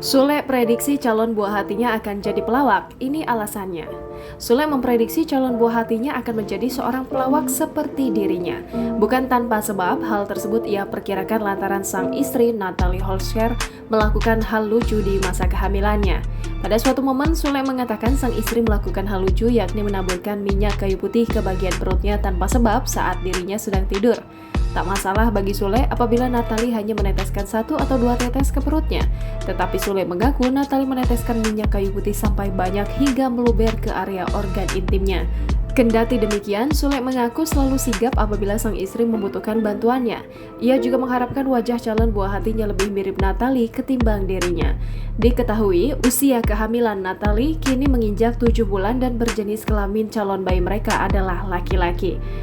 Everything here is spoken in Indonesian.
Sule prediksi calon buah hatinya akan jadi pelawak. Ini alasannya. Sule memprediksi calon buah hatinya akan menjadi seorang pelawak seperti dirinya. Bukan tanpa sebab, hal tersebut ia perkirakan lantaran sang istri Natalie Holscher melakukan hal lucu di masa kehamilannya. Pada suatu momen, Sule mengatakan sang istri melakukan hal lucu yakni menaburkan minyak kayu putih ke bagian perutnya tanpa sebab saat dirinya sedang tidur. Tak masalah bagi Sule apabila Natalie hanya meneteskan 1 atau 2 tetes ke perutnya. Tetapi Sule mengaku Natalie meneteskan minyak kayu putih sampai banyak hingga meluber ke area organ intimnya. Kendati demikian, Sule mengaku selalu sigap apabila sang istri membutuhkan bantuannya. Ia juga mengharapkan wajah calon buah hatinya lebih mirip Natalie ketimbang dirinya. Diketahui, usia kehamilan Natalie kini menginjak 7 bulan dan berjenis kelamin calon bayi mereka adalah laki-laki.